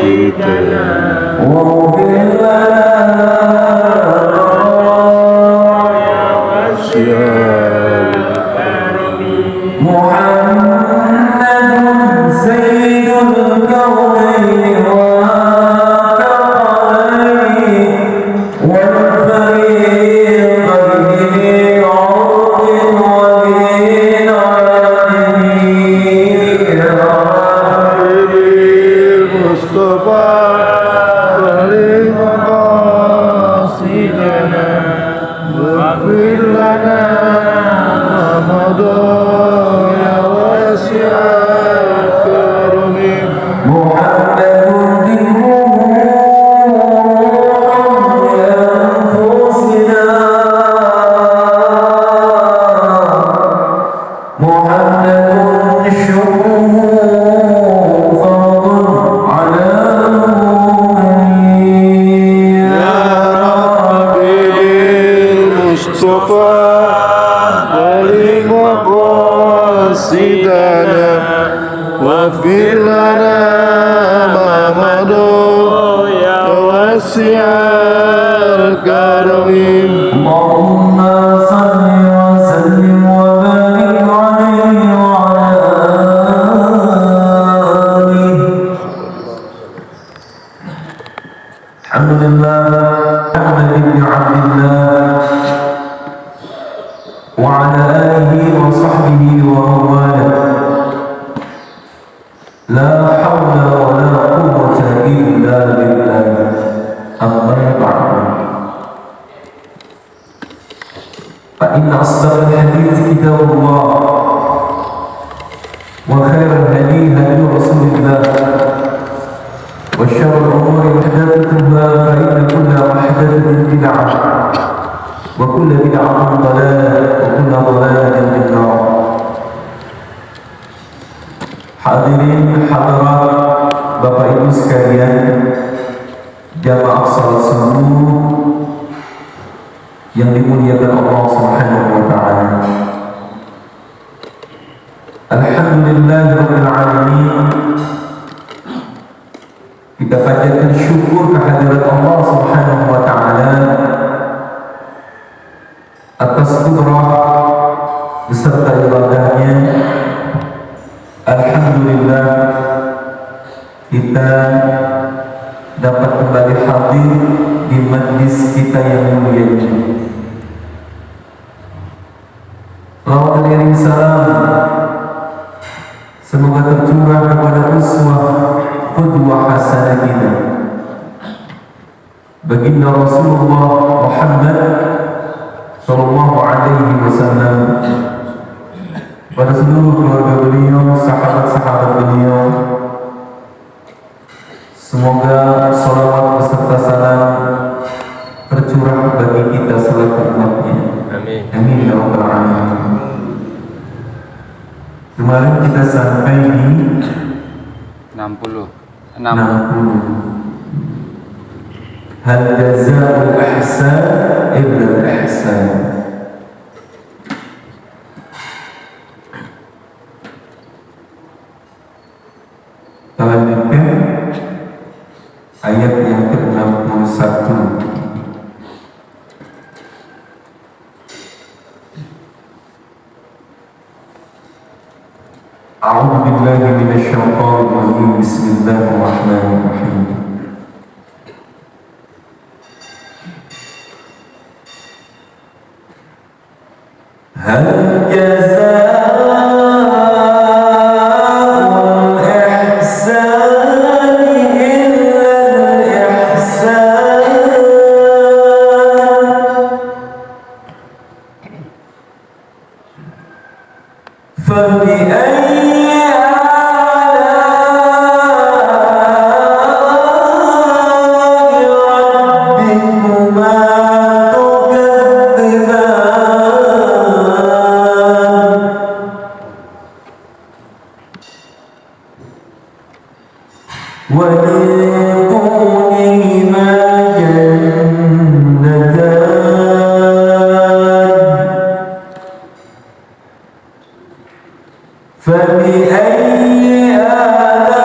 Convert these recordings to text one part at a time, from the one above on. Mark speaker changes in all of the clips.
Speaker 1: رشدنا
Speaker 2: واغفر لنا
Speaker 1: يا واسع الكرم
Speaker 2: محمد سيد الكونين والثقلين والفريقين عرض ودين عالمين
Speaker 1: المصطفى كريم قاصدنا واغفر لنا ما مضى يا واسع الكرم
Speaker 2: محمد لأنفسنا محمد شكره فضل على المؤمنين
Speaker 1: يا ربي المصطفى كريم قاصدنا واغفر لنا ما مضى يا واسع الكرم
Speaker 2: اللهم صل وسلم وبارك عليه وعلى آله الحمد لله محمد بن عبد الله وعلى آله وصحبه ومن والاه لا حول ولا قوة إلا بالله أما بعد فإن أصدق الحديث كتاب الله وخير الهدي هدي رسول الله وشر الأمور محدثاتها فإن كل محدثة بدعة وكل بدعة ضلالة وكل ضلالة في النار. Hadirin hadirat Bapak Ibu sekalian, jamaah salat subuh yang dimuliakan Allah Subhanahu wa taala. Alhamdulillahirabbil alamin. Kita panjatkan syukur kehadirat Allah Subhanahu wa taala atas kudrah beserta ibadahnya. Alhamdulillah kita dapat kembali hadir di majlis kita yang mulia ini. Salawat dan salam semoga tercurah kepada uswah qudwah hasanah kita, baginda Rasulullah Muhammad sallallahu alaihi wasallam, pada seluruh keluarga beliau, sahabat-sahabat beliau. Semoga salawat beserta salam tercurah bagi kita selaku umatnya.
Speaker 1: Amin.
Speaker 2: Amin ya rabbal alamin. Kemarin kita sampai di
Speaker 3: 60.
Speaker 2: Hal jazaa'ul ihsan illa al-ihsan. Selanjutnya ayat yang ke-61. A'udzu billahi minasyaitonir rajim. Bismillahirrahmanirrahim. Hal jazaa'ul ihsani illa al-ihsan. فبأي آلاء ربكما تكذبان ومن دونهما جنتان فبأي آلاء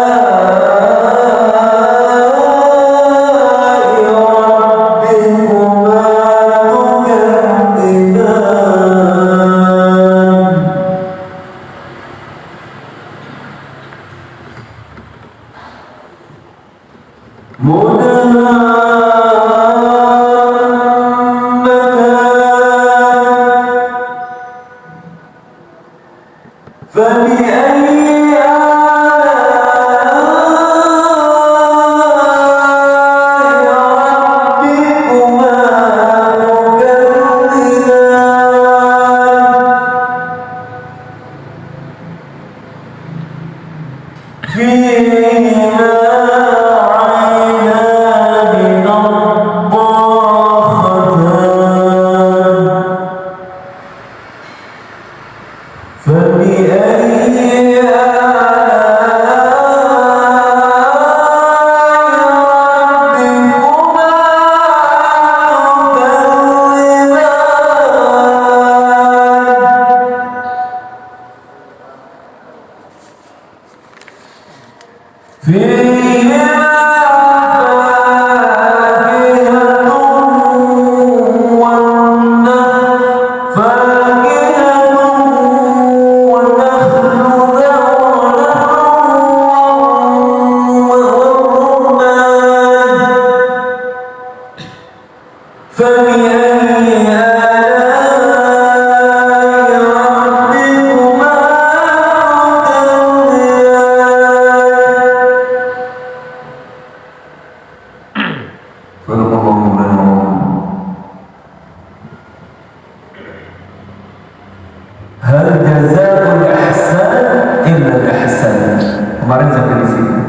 Speaker 2: Kemarin sampai di sini.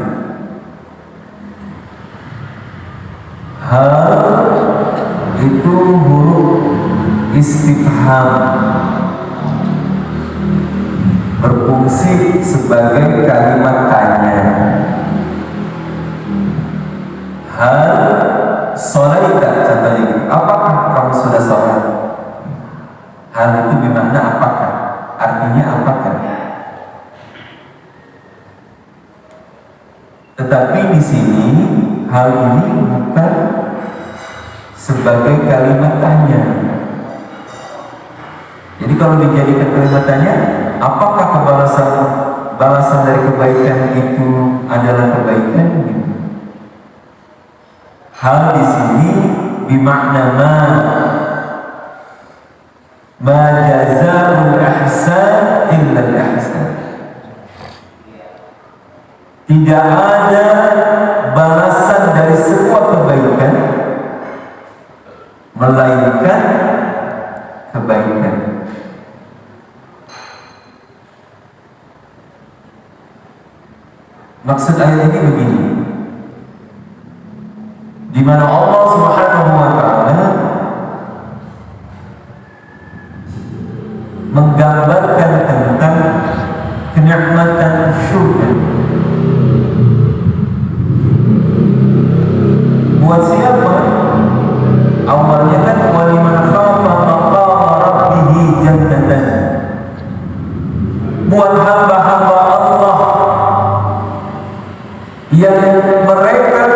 Speaker 2: Hal itu huruf istifham, berfungsi sebagai kalimat tanya. Hal sholaita, contohnya, apakah kamu sudah sholat? Hal itu bermakna apakah, artinya apakah. Tetapi di sini hal ini bukan sebagai kalimat tanya. Jadi kalau dijadikan kalimat tanya, apakah balasan dari kebaikan itu adalah kebaikan? Hal di sini bermakna ma jazaa'ul ihsan illa al-ihsan. Tidak ada balasan dari semua kebaikan melainkan kebaikan. Maksud ayat ini begini, di mana Allah Subhanahu wa taala menggambarkan tentang kenikmatan syurga. Buat siapa? Awalnya kan waliman khafa maqama rabbih jannatan. Buat hamba-hamba Allah yang mereka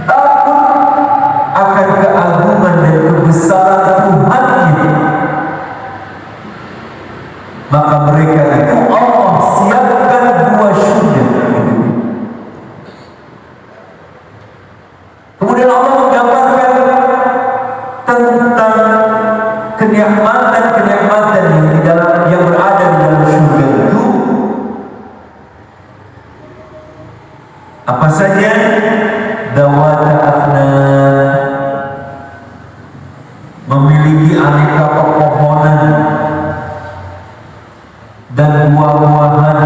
Speaker 2: takut akan keagungan dan kebesaran Tuhan-Nya, maka mereka itu Allah siapkan dua syurga. Kemudian Allah menggambarkan tentang kenikmatan yang berada di dalam surga itu apa saja? Dawata afnan, memiliki aneka pepohonan dan buah-buahan.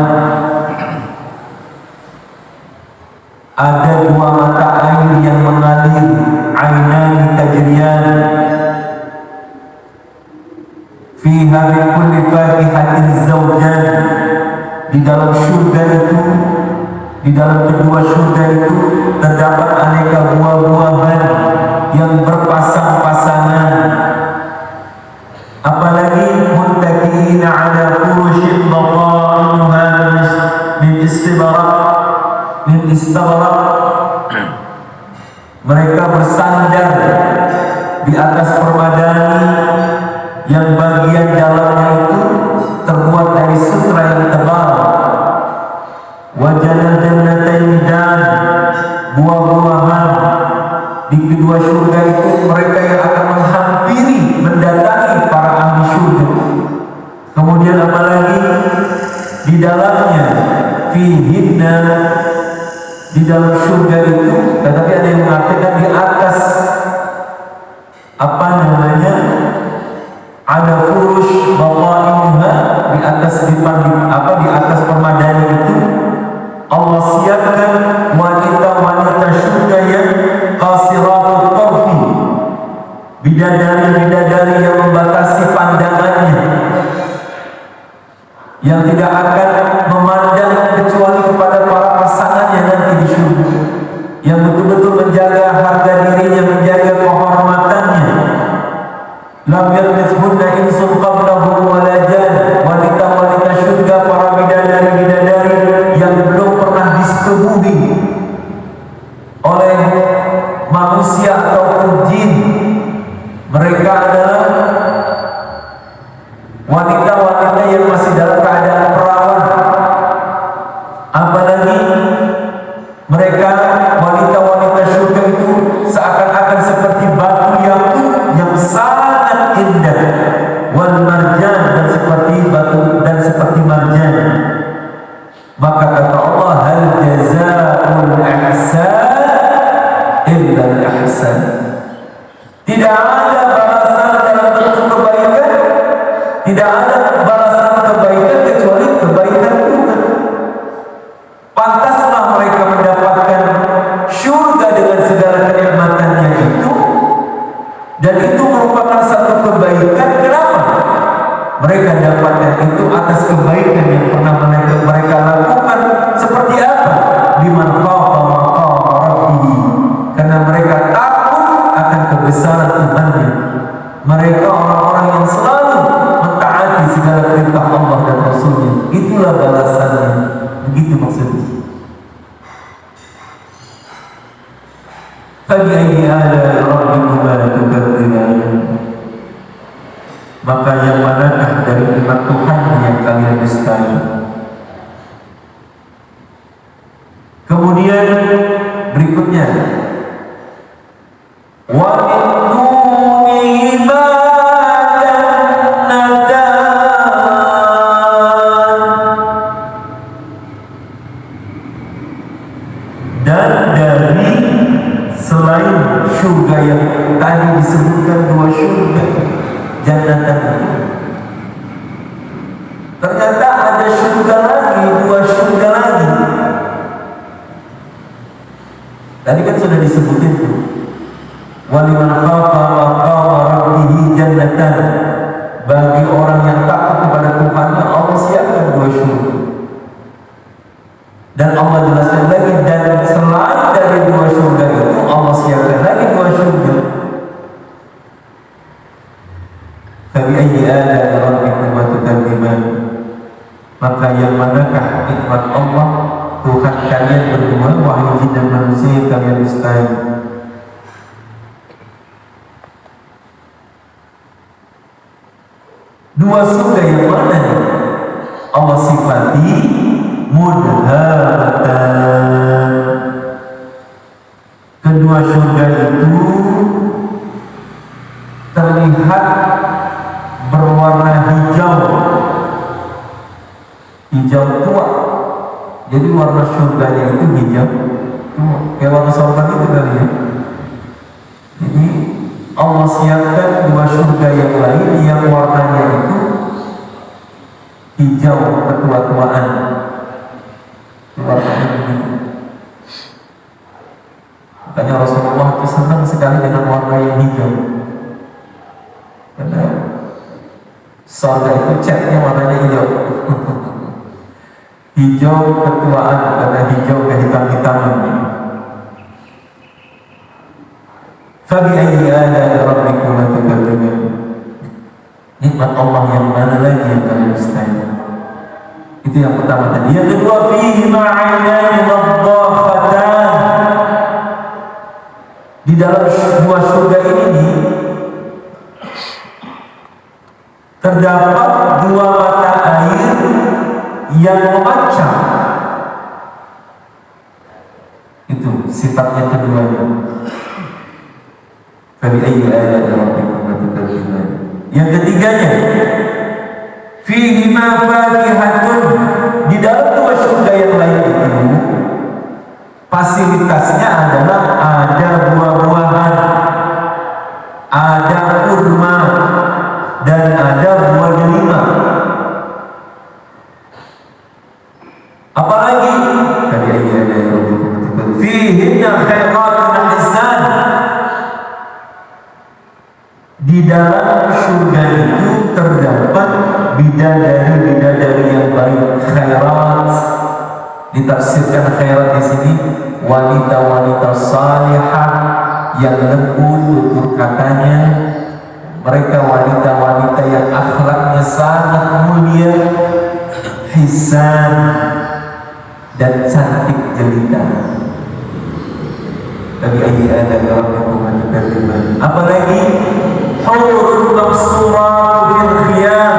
Speaker 2: Ada dua mata air yang mengalir, ainani tajriyan fiha min kulli fakihatin zawjan. Di dalam surga itu, di dalam kedua surga itu terdapat aneka buah-buahan yang berpasang-pasangan. Apalagi muttaqiina ala furushin maqamuha min istabrak. Mereka bersandar di atas permadani yang bagian dalamnya itu terbuat dari sutra yang tebal. Wa jannatayn dan buah-buah di dalam surga itu, tetapi ada yang mengatakan di atas apa namanya, ada furush bawainuha, di atas di atas permadani itu Allah siapkan wanita-wanita surga yang qasiratut tarfi, bidadari-bidadari yang membatasi pandangannya, yang tidak akan memandang kecuali kepada para pasangannya nanti di surga, yang betul-betul menjaga harga dirinya, menjaga kehormatannya. Lam yatmithunna insun qablahum wala jan, wanita-wanita surga, para bidadari-bidadari yang belum pernah disetubuhi oleh manusia ataupun jin. Mereka adalah wanita-wanita yang masih dalam keadaan perawan. Apalagi mereka wanita-wanita surga itu seakan-akan seperti batu yakut yang sangat indah, wal marjan, dan seperti batu dan seperti marjan. Maka kata Allah, hal jazaa'ul ihsan illa al ihsan. Tidak ada balasan dalam bentuk kebaikan, tidak ada balasan kebaikan kecuali kebaikan juga. Pantaslah mereka mendapatkan surga dengan segala kenikmatannya itu, dan itu merupakan satu kebaikan. Kenapa? Mereka dapatkan itu atas kebaikan yang pernah mereka lakukan. Seperti apa? Biman khafa maqama rabbih, karena mereka takut akan kebesaran Tuhannya. Mereka orang-orang yang selalu mentaati segala perintah Allah dan Rasulnya. Itulah balasannya. Begitu maksudnya. Fabi'ayyi ala'i rabbikuma tukadziban. Maka yang manakah dari nikmat Tuhan yang kalian dustai? Kemudian berikutnya, wa min dunihima jannatan, dan dari selain surga yang tadi disebutkan dua surga jannatan itu, ternyata ada surga lagi, dua surga lagi. Tadi kan sudah disebutin tuh, waliman khafa maqama rabbih jannatan, bagi orang yang takut kepada Tuhannya Allah siapkan dua surga. Dan Allah jelaskan lagi, dan selain dari dua surga itu Allah siapkan lagi dua surga. Fabi'ayyi ala'i rabbikuma tukadziban. Maka yang manakah nikmat Allah Tuhan kalian berdua, wahai jin dan manusia yang kalian dustai? Dua surga yang mana nih? Allah sifati mudhamatan. Kedua surga itu terlihat berwarna hijau, hijau tua. Jadi warna surganya itu hijau tua, kayak warna sorban itu kali ya. Jadi Allah siapkan dua surga yang lain yang warnanya itu hijau ketua-tuaan. Warnanya begitu. Makanya Rasulullah itu senang sekali dengan warna yang hijau, karena surga itu catnya warnanya hijau. Hijau ketuaan, karena hijau kehitam-hitaman. Fabi'ayyi ala'i rabbikuma tukadziban. Nikmat Allah yang mana lagi yang kalian dustai? Itu yang pertama tadi. Yang kedua, fihi ma'ainani nadhakhatan. Di dalam dua surga ini terdapat dua mata air yang memancar. Itu sifatnya keduanya. Fabi'ayyi ala'i rabbikuma tukadziban. Yang ketiganya, fihi ma fakihatun. Di dalam dua surga yang lain itu fasilitasnya adalah ada buah-buahan, ada kurma, dan ada buah delima. Apalagi tadi ayat yang fihinna khairatun hisan. Di dalam surga itu terdapat bidadari-bidadari yang baik. Khairat ditafsirkan khairat di sini wanita-wanita salihah yang lembut tutur katanya. Mereka wanita-wanita yang akhlaknya sangat mulia, hisan dan cantik jelita. Tapi ayat ada dalam apalagi hurul maqsurat fil khiyam.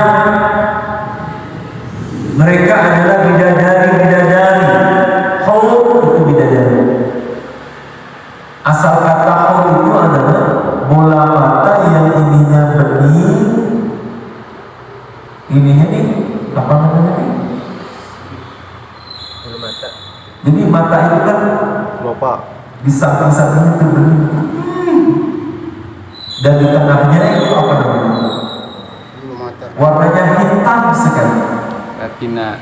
Speaker 2: Mereka adalah bidadari-bidadari. Hur itu bidadari. Asal kata hur itu adalah bola mata yang ininya bening. Ininya nih apa namanya nih?
Speaker 1: Bola mata.
Speaker 2: Jadi mata itu kan
Speaker 1: Kelopak.
Speaker 2: di samping-samping itu bening. Dan di tengahnya itu apa namanya? Warnanya hitam sekali.
Speaker 3: Retina.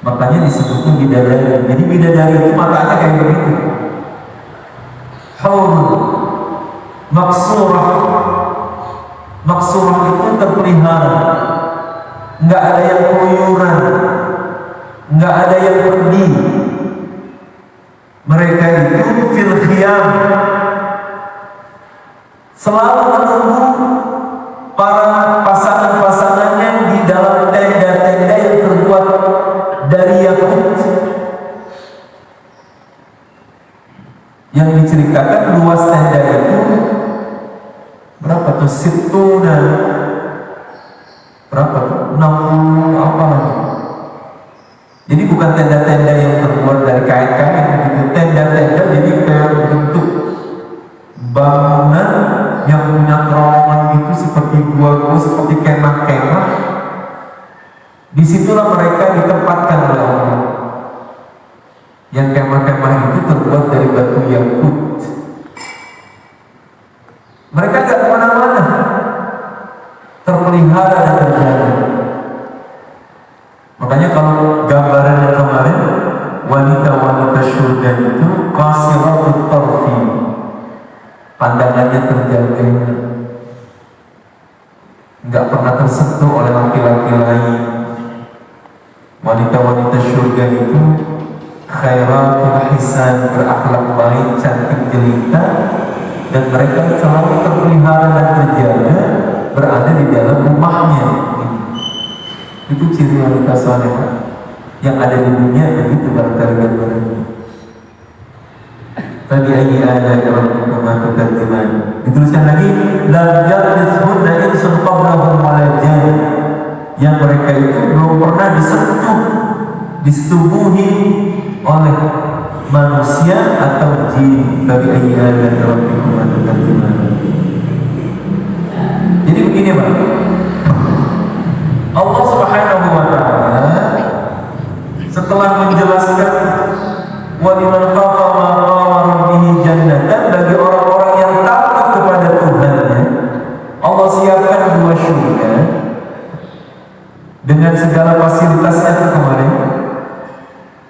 Speaker 2: Makanya disebutnya bidadari. Jadi bidadari itu matanya kayak begitu. Haul maksurah. Maksurah itu terpelihara. Nggak ada yang keluyuran, nggak ada yang pergi. Mereka itu fil khiyam, selalu menunggu para pasangan-pasangannya di dalam tenda-tenda yang terbuat dari yakut. Yang diceritakan luas tenda itu berapa tuh? Situna berapa tuh? 60 apa lagi? Jadi bukan tenda-tenda yang terbuat dari kain-kain, gitu. Tenda-tenda jadi kayak bentuk bangunan yang punya terowongan gitu, seperti gua-gua, seperti kemah-kemah. Disitulah mereka ditempatkan oleh Allah. Yang kemah-kemah itu terbuat dari batu yakut. Mereka tidak kemana-mana, terpelihara dan terjaga. Makanya kalau gambaran yang kemarin, wanita-wanita surga itu qasiratut tarfi, pandangannya terjaga, nggak pernah tersentuh oleh laki-laki lain. Wanita-wanita surga itu khairatul hisan, berakhlak baik, cantik jelita, dan mereka selalu terpelihara dan terjaga, berada di dalam rumahnya. Itu ciri wanita salehah yang ada di dunia, begitu barangkali gambarannya. Tadi ayat dalam kematian terjemahan dituliskan lagi, lam yatmithunna insun qablahum wala jan, yang mereka itu belum pernah disentuh, disetubuhi oleh manusia atau jin. Tadi ayat dalam kematian terjemahan. Jadi begini Pak, Allah Subhanahu wa ta'ala setelah menjelaskan waliman khafa maqama rabbih jannatan, bagi orang-orang yang takut kepada Tuhannya, Allah siapkan 2 surga dengan segala fasilitasnya itu kemarin.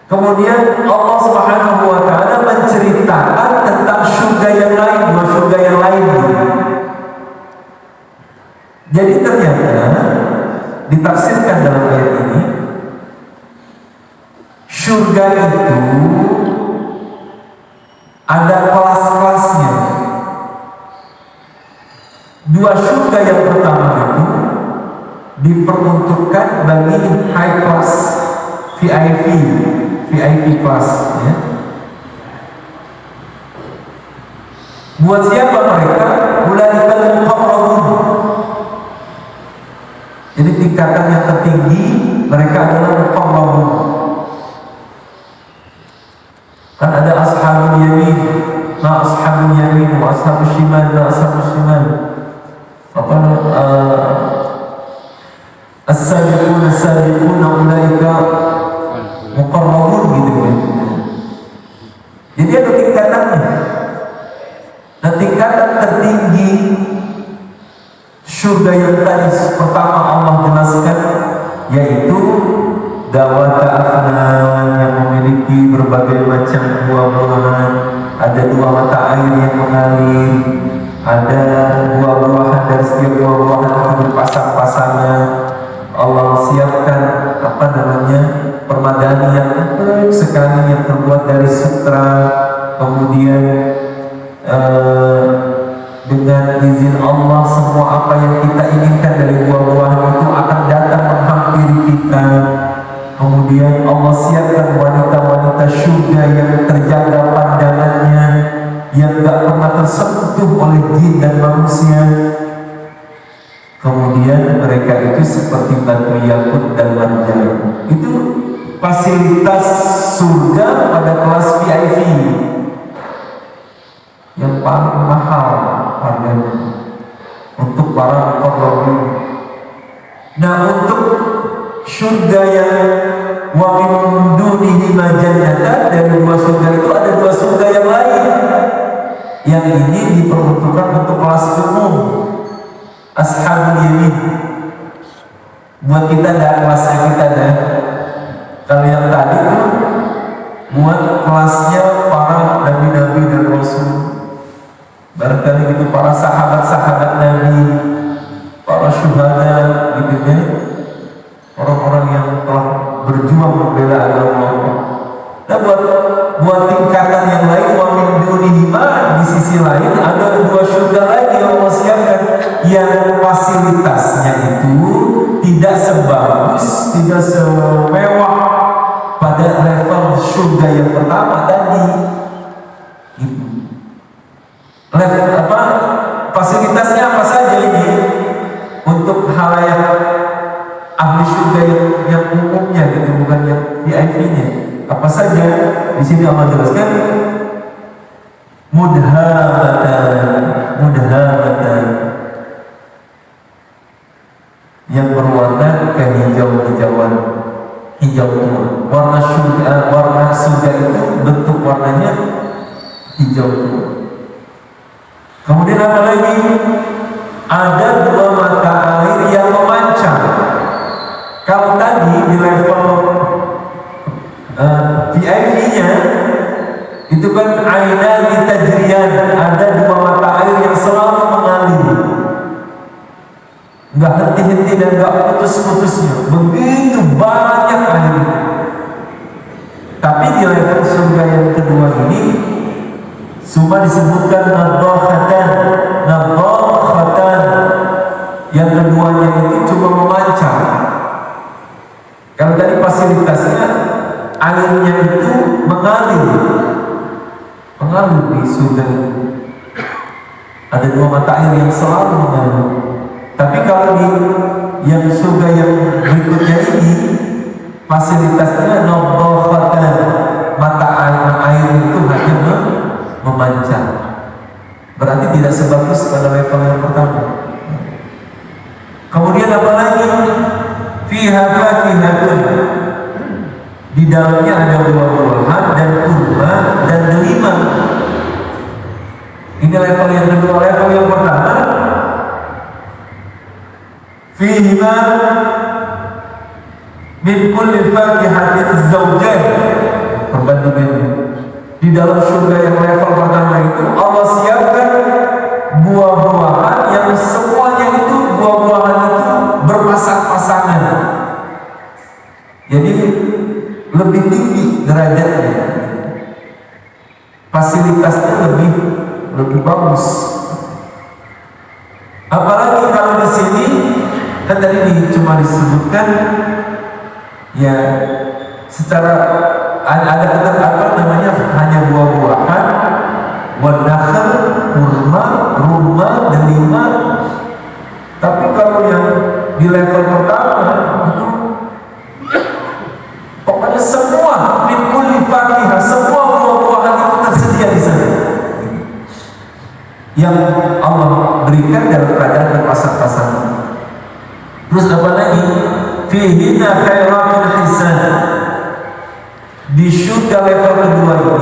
Speaker 2: Kemudian Allah Subhanahu wa ta'ala menceritakan tentang surga yang lain, 2 surga yang lain. Jadi ternyata ditafsirkan dalam ayat ini, surga itu ada kelas-kelasnya. 2 surga yang pertama itu diperuntukkan bagi high class, VIP class, ya. Buat siapa mereka? Ulaikal muqarrabun. Jadi tingkatan yang tertinggi mereka adalah muqarrabun. Kan ada ashabul yamin, ma ashabul yamin, wa ashabul shimal, ma ashabul shimal. Apa as-sabiqun ulaika muqarrabun gitu kan. surga yang tadi pertama Allah jelaskan, yaitu dawata afnan, yang memiliki berbagai macam buah-buahan. Ada 2 mata air yang mengalir, ada buah-buahan, dari setiap buah-buahan itu berpasang-pasangan. Allah siapkan permadani yang empuk sekali yang terbuat dari sutra. Kemudian dengan izin Allah, semua apa yang kita inginkan dari buah-buahan itu akan datang menghampiri kita. Kemudian Allah siapkan wanita-wanita surga yang terjaga pandangannya, yang gak pernah tersentuh oleh jin dan manusia. Kemudian mereka itu seperti batu yakut dan marjan. Itu fasilitas surga pada kelas VIP yang paling mahal harganya untuk para muqarrabin. Nah, untuk surga yang wa min dunihi majannatan, dari 2 surga itu ada 2 surga yang lain. Yang ini diperuntukkan untuk kelas umum, ashabul yamin. Buat kita ada kelasnya kita ada. Kalau yang tadi itu buat kelasnya para nabi-nabi dan rasul. Barangkali gitu para sahabat-sahabat Nabi, para syuhada gitu ya. Orang-orang yang telah berjuang membela agama Allah. Nah, buat tingkatan yang lain, wa min dunihima, di sisi lain ada 2 surga lain yang Allah siapkan, yang fasilitasnya itu tidak sebagus, tidak semewah pada level surga yang pertama tadi. Gitu. Level apa? Fasilitasnya apa saja ini untuk halayak ahli surga yang umumnya gitu, bukan yang VIP-nya. Apa saja? Di sini Allah jelaskan mudhamatan, yang berwarna kehijau-hijauan, hijau tua. Warna surga itu bentuk warnanya hijau tua. Kemudian apa lagi? Ada 2 mata air yang memancar. Kalau tadi di level VIP-nya itu kan ainani tajriyan, ada 2 mata air yang selalu mengalir, nggak henti-henti dan nggak putus-putusnya, begitu banyak air. Tapi di level surga yang kedua ini cuma disebutkan nadhahatan, yang keduanya itu cuma memancar. Kalau tadi fasilitasnya airnya itu mengalir di surga itu. Ada 2 mata air yang selalu mengalir. Tapi kalau di yang surga yang berikutnya ini fasilitasnya nadhahatan, mata air itu hanya memancar. Berarti tidak sebagus pada level yang pertama. Kemudian apa lagi? Fiha fakihatun, di dalamnya ada buah-buahan dan kurma dan delima. Ini level yang kedua. Level yang pertama, fihima min kulli fakihatin zawjain, perbandingannya. Di dalam surga yang level pertama itu Allah siapkan buah-buahan yang semuanya itu buah-buahan itu berpasang-pasangan. Jadi lebih tinggi derajatnya, fasilitasnya lebih bagus. Apalagi kalau di sini kan tadi cuma disebutkan ya secara ada apa namanya hanya buah-buahan, wadakhl, kurma, rumah, delima. Tapi kalau yang di level pertama itu pokoknya semua min kulli fakihah, semua buah-buahan itu tersedia di sana, yang Allah berikan dalam keadaan berpasang-pasangan. Terus apa lagi? Fihina khairatun hisan, di surga level kedua itu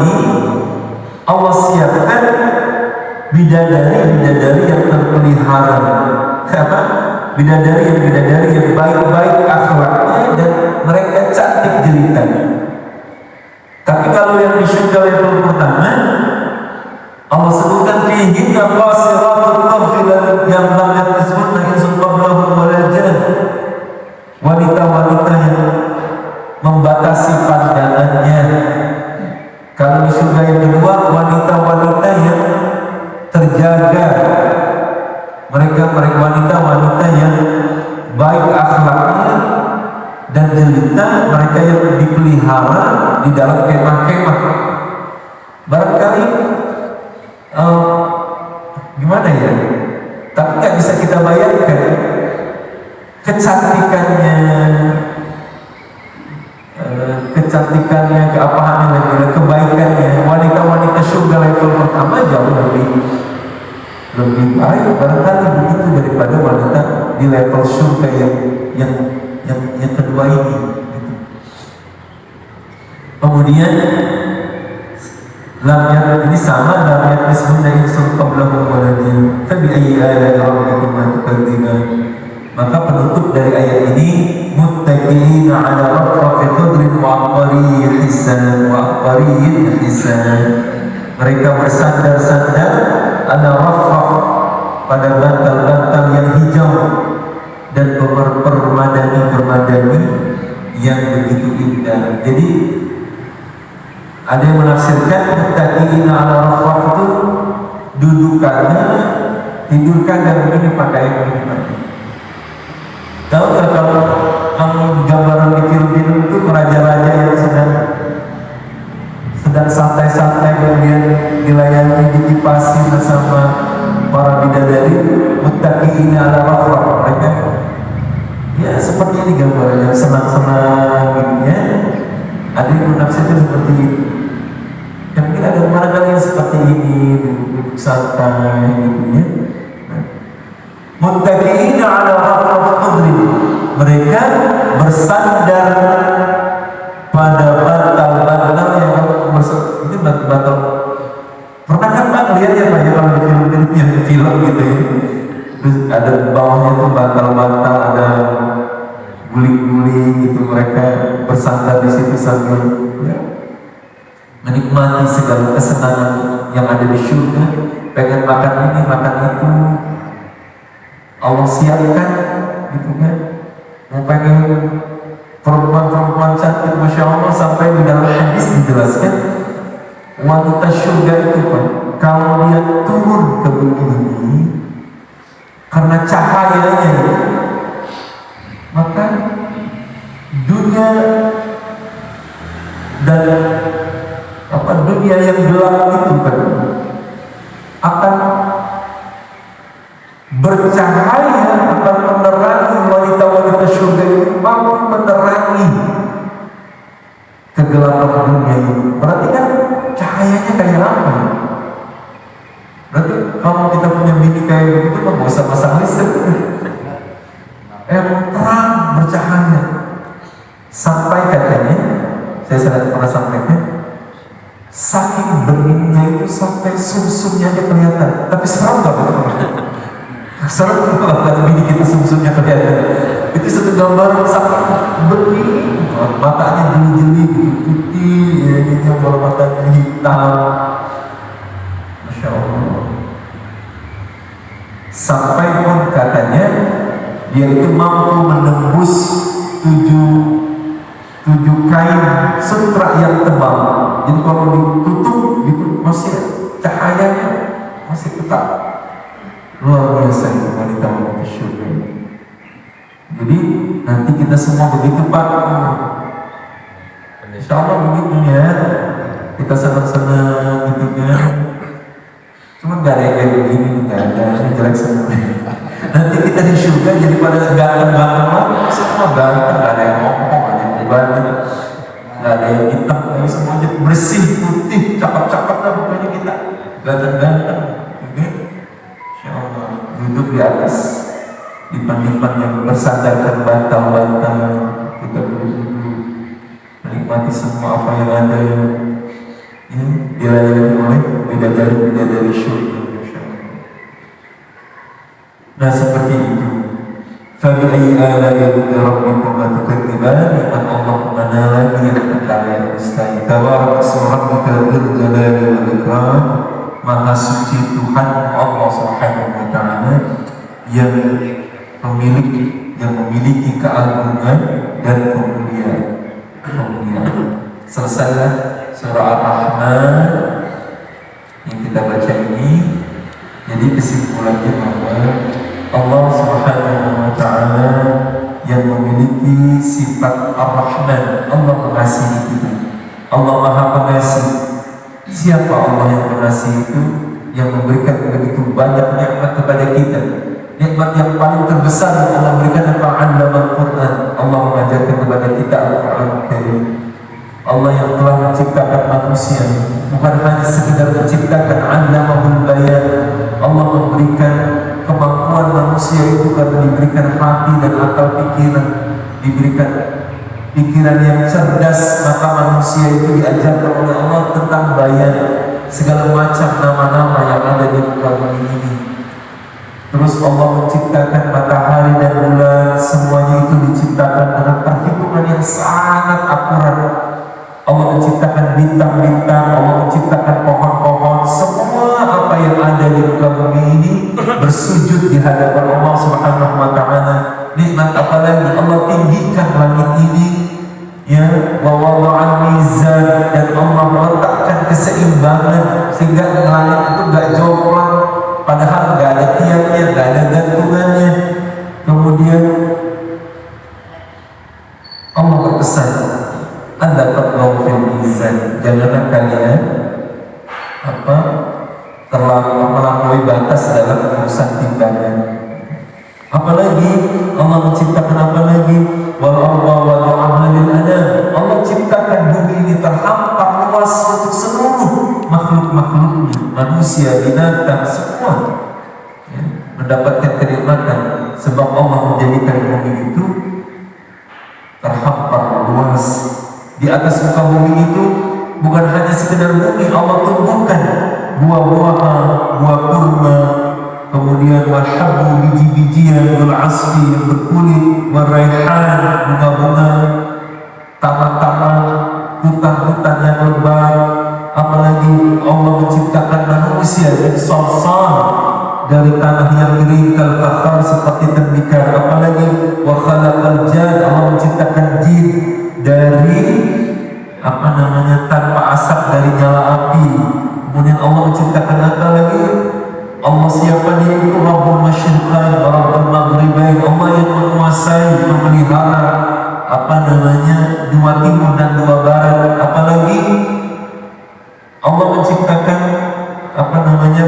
Speaker 2: bidadari yang baik-baik akhlaknya dan mereka cantik jelitanya. Tapi kalau yang di surga level pertama, Allah sebutkan fihinna qasiratut tarf yang lam yatmithunna insun qablahum wala jan. Wanita-wanita yang membatasi pandangannya. Kalau di surga yang kedua, wanita-wanita yang terjaga. Mereka wanita-wanita yang baik akhlaknya dan jelita, mereka yang dipelihara di dalam kemah-kemah. Barangkali gimana ya? Tapi nggak bisa kita bayangkan kecantikannya, keapahannya, kebaikannya. Wanita-wanita surga level pertama jauh lebih baik barangkali begitu daripada wanita di level surga yang kedua ini. Kemudian ini sama lam yatmithunna insun qablahum wala jan fa bi ayyi ala'i rabbikuma tukadziban. Maka penutup dari ayat ini, muttaqiina 'ala rafrafin khudrin wa 'abqariyyin hisan. Mereka bersandar-sandar ala rafraf, pada bantal-bantal yang hijau dan permadani yang begitu indah. Jadi ada yang menafsirkan muttaqiina 'ala rafraf itu dudukannya, tidurkan dan ini pakaian ini. Tahu nggak kalau kamu gambaran di film-film itu raja-raja yang sedang santai-santai kemudian dilayani, dikipasi bersama para bidadari, muttaqiina 'ala rafraf. Mereka ya seperti ini gambarannya, senang-senang gitu ya. Ada yang menafsirkan seperti itu. Yang mungkin ada barangkali yang seperti ini, duduk santai gitu ya. Muttaqiina 'ala rafraf khudrin. Mereka bersandar pada bantal-bantal yang ini bantal. Pernah kan Pak lihat ya Pak ya kalau di film gitu ya. Terus ada bawahnya tuh bantal-bantal, ada guling-guling gitu, mereka bersandar di situ sambil ya, menikmati segala kesenangan yang ada di surga. Pengen makan ini, makan itu, Allah siapkan gitu kan. Mau pengen perempuan-perempuan cantik, Masya Allah, sampai di dalam hadis dijelaskan wanita surga itu Pak, kalau dia turun ke bumi ini karena cahayanya itu, maka dunia dan dunia yang gelap itu Pak akan bercahaya, akan menerangi. Wanita-wanita surga itu mampu menerangi kegelapan dunia ini. Berarti kan cahayanya kayak apa? Berarti kalau kita punya bini kayak begitu, nggak usah pasang listrik, terang bercahaya. Sampai katanya, saya pernah sampaikan, saking beningnya itu sampai sumsumnya aja kelihatan. Tapi seram nggak betul? Seram kalau bini kita sumsumnya kelihatan. Itu satu gambar saking bening, matanya jeli-jeli putih, ya gitu, kalau matanya hitam, Masya Allah. Sampai pun katanya dia itu mampu menembus tujuh kain sutra yang tebal. Jadi kalau ditutup gitu masih cahayanya masih tetap. Luar biasa itu wanita-wanita surga. Jadi nanti kita semua begitu Pak. Insya Allah begitu ya. Kita senang-senang gitu kan. Cuma gak ada yang kayak begini, gak ada, ini jelek semua. Nanti kita di surga jadi pada ganteng-ganteng, semua ganteng, gak ada yang ngomong, gak ada yang berbanding, gak ada yang hitam, semuanya bersih, putih, cakep-cakep lah pokoknya kita ganteng-ganteng. Oke? Insya Allah duduk di atas dipan-dipan yang bersandarkan bantal-bantal, kita duduk menikmati semua apa yang ada, ya, dilayani oleh bidadari surga. Nah seperti itu. ayyi ala'i rabbikuma tukadziban. Nikmat Allah mana lagi yang kalian dustai? Tabaraka rabbika dzul jalali wal ikram. Maha suci Tuhan Allah Subhanahu wa taala yang memiliki keagungan dan kemuliaan. Selesailah surah Ar-Rahman yang kita baca ini. Jadi kesimpulannya bahwa Allah Subhanahu wa taala yang memiliki sifat Ar-Rahman, Allah mengasihi kita. Allah Maha Pengasih. Siapa Allah yang mengasihi itu? Yang memberikan begitu banyak nikmat kepada kita. Nikmat yang paling terbesar yang Allah berikan apa? Allamal Quran. Allah mengajarkan kepada kita Al-Quran Karim. Allah yang telah menciptakan manusia bukan hanya sekedar menciptakan, allamahul bayan. Allah memberikan kemampuan manusia itu karena diberikan hati dan akal pikiran, diberikan pikiran yang cerdas, maka manusia itu diajarkan oleh Allah tentang bayan, segala macam nama-nama yang ada di muka bumi ini. Terus Allah menciptakan matahari dan bulan, semuanya itu diciptakan dengan perhitungan yang sangat akurat. Allah menciptakan bintang-bintang, Allah menciptakan pohon-pohon, semua apa yang ada di muka bumi ini bersujud di hadapan Allah Subhanahu wa taala. Nikmat apa lagi? Allah tinggikan langit ini, ya, wa wada'al mizan, dan Allah meletakkan keseimbangan sehingga langit itu enggak jomplang, padahal enggak ada tiangnya, enggak ada gantungannya. Kemudian Allah berpesan, anda tatlaw fil mizan, janganlah kalian terlalu melampaui batas dalam urusan timbangan. Apalagi Allah menciptakan apa lagi? Wal arda wada'aha lil anam. Allah ciptakan bumi ini terhampar luas untuk seluruh makhluk-makhluknya, manusia, binatang, semua ya, mendapatkan kenikmatan sebab Allah menjadikan bumi itu terhampar luas. Di atas muka bumi itu bukan hanya sekedar bumi, Allah tumbuhkan buah-buahan, buah kurma, kemudian wahabbu biji-bijian, wal asfi yang berkulit, waraihan, bunga-bunga, taman-taman, hutan-hutan yang lebat. Apalagi Allah menciptakan manusia yang salsal dari tanah yang kering, kal-fakhar, seperti tembikar. Apalagi wa khalaqal jan, Allah menciptakan jin dari tanpa asap, dari nyala api. Kemudian Allah menciptakan apa lagi? Allah siapa dia itu? Rabbul Masyriqain wa Rabbul Maghribain. Allah yang menguasai, memelihara dua timur dan dua barat. Apalagi Allah menciptakan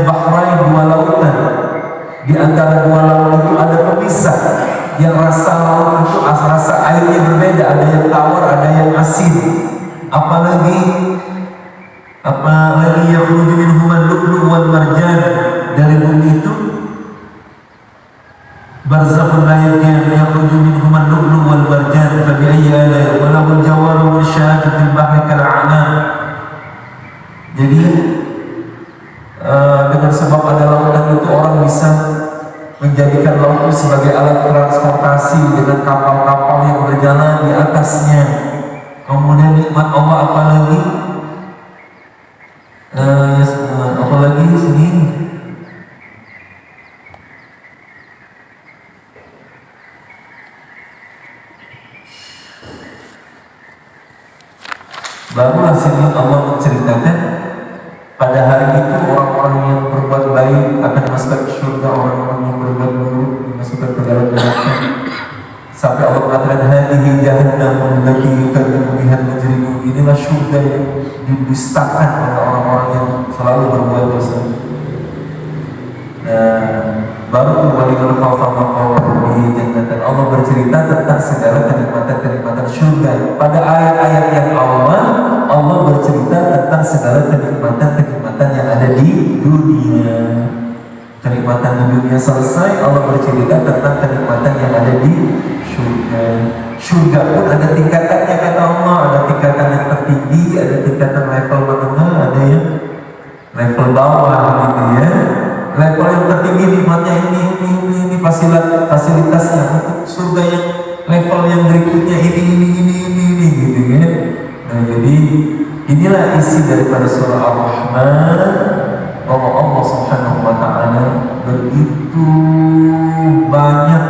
Speaker 2: bahrain, dua lautan. Di antara dua laut itu ada pemisah, yang rasa laut itu rasa airnya berbeda, ada yang tawar, ada yang asin. Apalagi yakhruju minhumal lu'lu' wal marjan, dari bumi itu barzakhun la yabghiyan, yakhruju minhumal lu'lu' wal marjan, fa bi ayyi ala'i wa lahul jawaru musyahatu fil bahri kal a'lam. Jadi dengan sebab ada lautan itu orang bisa menjadikan laut itu sebagai alat transportasi dengan kapal-kapal yang berjalan di atasnya. Kemudian nikmat Allah apalagi? Apalagi di sini? Barulah sini Allah menceritakan pada hari itu orang-orang yang berbuat baik akan masuk ke surga, orang-orang yang berbuat buruk dimasukkan ke dalam neraka. Sampai Allah mengatakan hadhihi jahannam allati yukadzibu biha al-mujrimun. Inilah surga yang didustakan oleh orang-orang yang selalu berbuat dosa. Baru waliman khafa maqama rabbih jannatan. Allah bercerita tentang segala kenikmatan-kenikmatan surga. Pada ayat-ayat yang awal Allah bercerita tentang segala kenikmatan-kenikmatan yang ada di dunia. Kenikmatan di dunia selesai, Allah bercerita tentang kenikmatan yang ada di surga. Surga pun ada tingkatannya kata Allah, ada tingkatan yang tertinggi, ada tingkatan level menengah, ada yang level bawah gitu ya. Level yang tertinggi lagi nikmatnya ini fasilitasnya untuk surga yang level yang berikutnya ini gitu kan. Nah jadi inilah isi daripada surah Ar-Rahman, bahwa Allah Subhanahu wa taala begitu banyak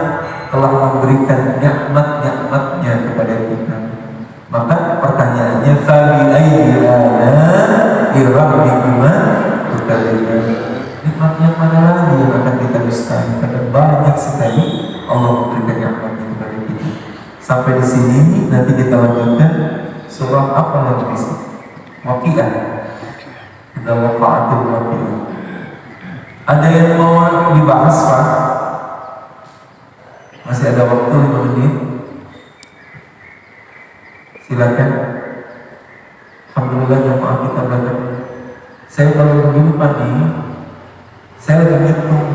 Speaker 2: telah memberikan nikmat-nikmatnya kepada kita. Maka pertanyaannya fabi ayyi ala'i rabbikuma tukadziban. Nikmatnya mana lagi yang akan kita dustakan? Karena banyak sekali Allah memberikan nikmatnya kepada kita. Sampai di sini nanti kita lanjutkan surah apa lagi bisa? Waqiah. Kita waqa'atul waqiah. Ada yang mau dibahas Pak? Masih ada waktu 5 menit. Silakan. Alhamdulillah jemaah kita belajar. Saya kalau begini pagi, saya lagi ngitung.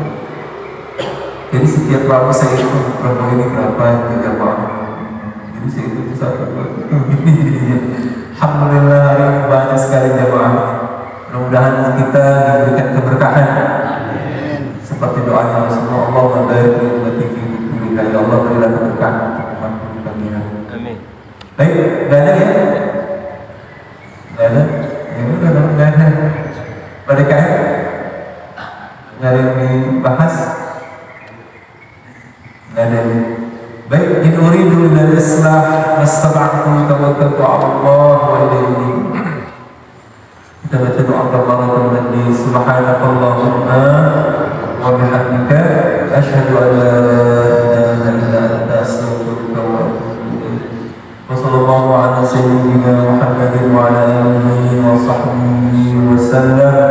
Speaker 2: Jadi setiap lalu saya hitung berapa ini berapa jemaah. Jadi saya hitung satu. Alhamdulillah hari ini banyak sekali jemaah. Mudah-mudahan kita diberikan keberkahan. Seperti doanya Rasulullah, Allah barik li ummati fi kulliha, ya Allah berilah keberkahan untuk umatku kalian.
Speaker 3: Amin.
Speaker 2: Baik, nggak ada ya? Nggak ada? Ya udah dong, nggak ada. Pada kan? Nggak ada yang dibahas? Nggak ada. Baik, in uridu lil islah mastata'tu tawakkaltu 'ala Allah wa ilayhi. Kita baca doa kafaratul majlis. Subhanakallahumma wa bihamdika asyhadu an la ilaha illa anta astaghfiruka wa atubu ilaik. Wa sallallahu ala sayyidina Muhammadin wa ala alihi wa sahbihi wa sallam.